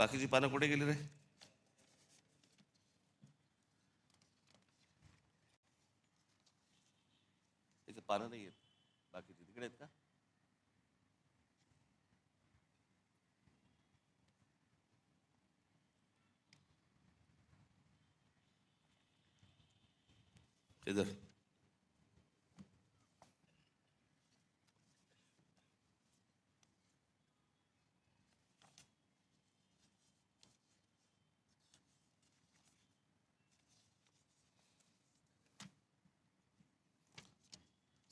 बाकीची पानं कुठे गेली रे? त्याची पानं नाही आहेत, बाकीची तिकडे आहेत का? इधर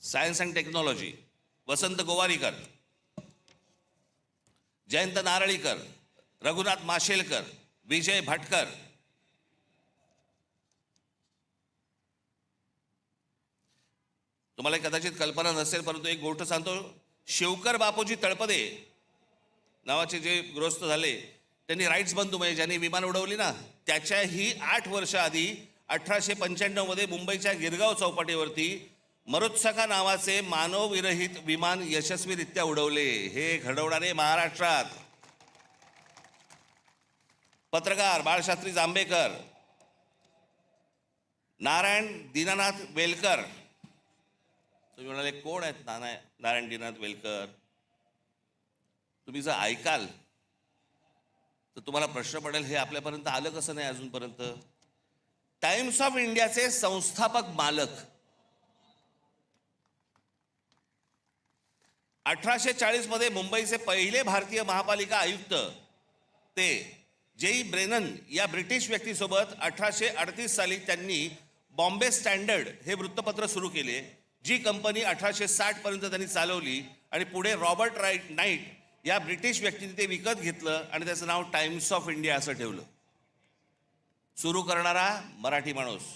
सायन्स अँड टेक्नॉलॉजी वसंत गोवारीकर, जयंत नारळीकर, रघुनाथ माशेलकर, विजय भटकर. तुम्हाला कदाचित कल्पना नसेल, परंतु एक गोष्ट सांगतो. शिवकर बापूजी तळपदे नावाचे जे गृहस्थ झाले, त्यांनी राईट्स बंधू म्हणजे ज्यांनी विमान उडवली ना, त्याच्याही 8 वर्ष आधी 1895 मध्ये मुंबईच्या गिरगाव चौपाटीवरती मरुत्सका नावाचे मानवविरहित विमान यशस्वीरित्या उडवले. हे घडवणारे महाराष्ट्रात पत्रकार बाळशास्त्री जांभेकर, नारायण दीनानाथ वेलकर. तुम्ही म्हणाले कोण आहेत नारायण दीनानाथ वेलकर? तुम्ही जर ऐकाल तर तुम्हाला प्रश्न पडेल, हे आपल्यापर्यंत आलं कसं नाही अजूनपर्यंत. टाइम्स ऑफ इंडियाचे संस्थापक मालक. 1840 मध्ये मुंबईचे पहिले भारतीय महापालिका आयुक्त ते जेई ब्रेनन या ब्रिटिश व्यक्तीसोबत 1838 साली त्यांनी बॉम्बे स्टँडर्ड हे वृत्तपत्र सुरू केले, जी कंपनी 1860 पर्यंत त्यांनी चालवली आणि पुढे रॉबर्ट नाईट या ब्रिटिश व्यक्तीने ते विकत घेतलं आणि त्याचं नाव टाइम्स ऑफ इंडिया असं ठेवलं. सुरू करणारा मराठी माणूस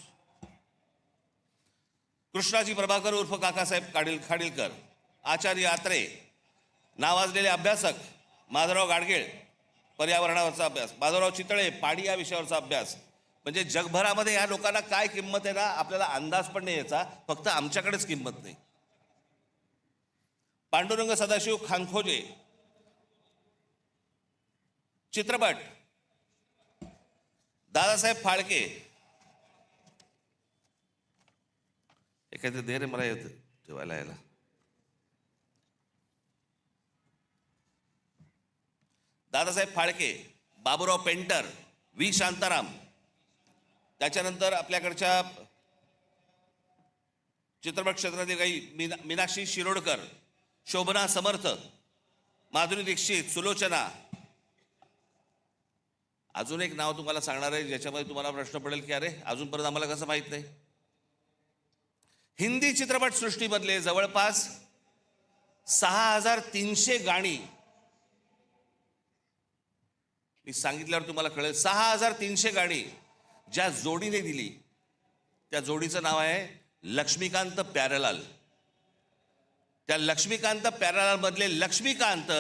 कृष्णाजी प्रभाकर उर्फ काकासाहेब खाडीलकर. आचार्य आत्रे, नावाजलेले अभ्यासक माधवराव गाडगीळ, पर्यावरणावरचा अभ्यास, माधवराव चितळे, पाणी या विषयावरचा अभ्यास. म्हणजे जगभरामध्ये या लोकांना काय किंमत आहे ना, आपल्याला अंदाज पण नाही याचा, फक्त आमच्याकडेच किंमत नाही. पांडुरंग सदाशिव खानखोजे. चित्रपट दादासाहेब फाळके. एखादे दे रे मला येत ठेवायला यायला. Dadasaheb Phalke, Baburao painter, V Shantaram. त्याच्यानंतर आपल्याकडच्या चित्रपट क्षेत्रातील काही मीनाक्षी शिरोडकर, शोभना समर्थ, माधुरी दीक्षित, सुलोचना. अजून एक नाव तुम्हाला सांगणार आहे ज्याच्यामध्ये तुम्हाला प्रश्न पडेल की अरे अजूनपर्यंत आम्हाला कसं माहित नाही. हिंदी चित्रपट सृष्टीमधले जवळपास 6300 गाणी, मी सांगितल्यावर तुम्हाला कळेल, 6300 गाणी ज्या जोडीने दिली त्या जोडीचं नाव आहे लक्ष्मीकांत प्यारेलाल. त्या लक्ष्मीकांत प्यारेलाल मधले लक्ष्मीकांत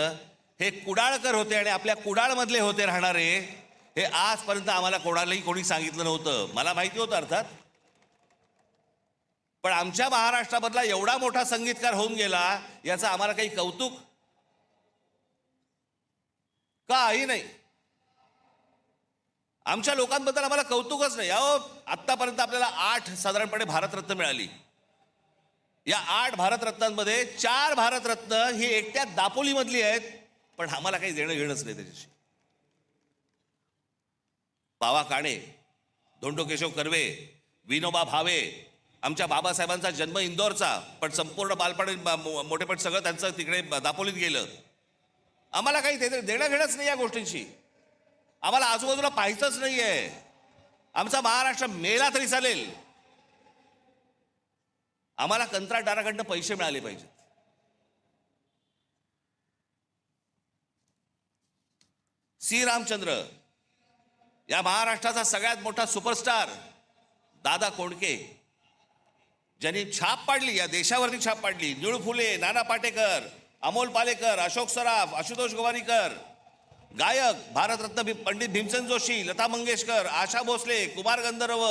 हे कुडाळकर होते आणि आपल्या कुडाळमधले होते राहणारे. हे आजपर्यंत आम्हाला कोणी सांगितलं नव्हतं. मला माहिती होतं अर्थात, पण आमच्या महाराष्ट्रामधला एवढा मोठा संगीतकार होऊन गेला याचं आम्हाला काही कौतुक काही नाही. आमच्या लोकांबद्दल आम्हाला कौतुकच नाही. अहो आत्तापर्यंत आपल्याला 8 साधारणपणे भारतरत्न मिळाली. या 8 भारतरत्नांमध्ये 4 भारतरत्न ही एकट्या दापोलीमधली आहेत, पण आम्हाला काही देणं घेणंच नाही त्याच्याशी. बावा काणे, धोंडो केशव कर्वे, विनोबा भावे. आमच्या बाबासाहेबांचा जन्म इंदोरचा, पण संपूर्ण बालपण मोठेपण सगळं त्यांचं तिकडे दापोलीत गेलं. आम्हाला काही देणं घेणंच नाही या गोष्टींशी. आम्हाला आजूबाजूला पाहायचंच नाहीये. आमचा महाराष्ट्र मेला तरी चालेल, आम्हाला कंत्राटदाराकडनं पैसे मिळाले पाहिजेत. सी रामचंद्र, या महाराष्ट्राचा सगळ्यात मोठा सुपरस्टार दादा कोंडके, ज्यांनी छाप पाडली, या देशावरती छाप पाडली. निळू फुले, नाना पाटेकर, अमोल पालेकर, अशोक सराफ, आशुतोष गोवारीकर. गायक भारतरत्न पंडित भीमसेन जोशी, लता मंगेशकर, आशा भोसले, कुमार गंधर्व,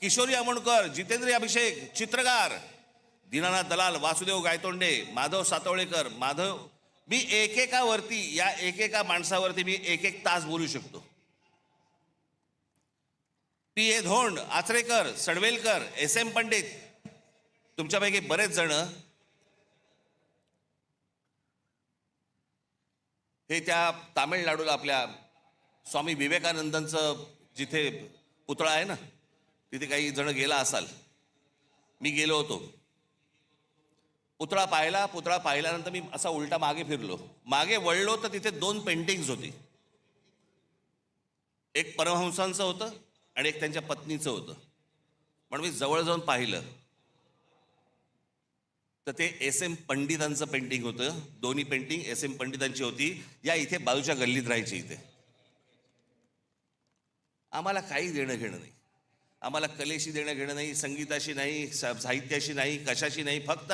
किशोरी आमोणकर, जितेंद्र अभिषेक. चित्रकार दीनानाथ दलाल, वासुदेव गायतोंडे, माधव सातवळेकर, मी एकेकावरती, या एकेका माणसावरती मी एक एक तास बोलू शकतो. P.A. धोंड, आचरेकर, सडवेलकर, S.M. पंडित, तुमच्यापैकी बरेच जण हे त्या तामिळनाडूला आपल्या स्वामी विवेकानंदांचं जिथे पुतळा आहे ना, तिथे काही जण गेला असाल. मी गेलो होतो. पुतळा पाहिल्यानंतर मी असा उलटा मागे फिरलो. मागे वळलो तर तिथे 2 पेंटिंग्स होती. एक परमहंसांचं होतं आणि एक त्यांच्या पत्नीचं होतं. पण मी जवळ जाऊन पाहिलं तर ते S.M. पंडितांचं पेंटिंग होतं. दोन्ही पेंटिंग S.M. पंडितांची होती. या इथे बाजूच्या गल्लीत राहायची इथे. आम्हाला काही देणं घेणं नाही. आम्हाला कलेशी देणं घेणं नाही, संगीताशी नाही, साहित्याशी नाही, कशाशी नाही. फक्त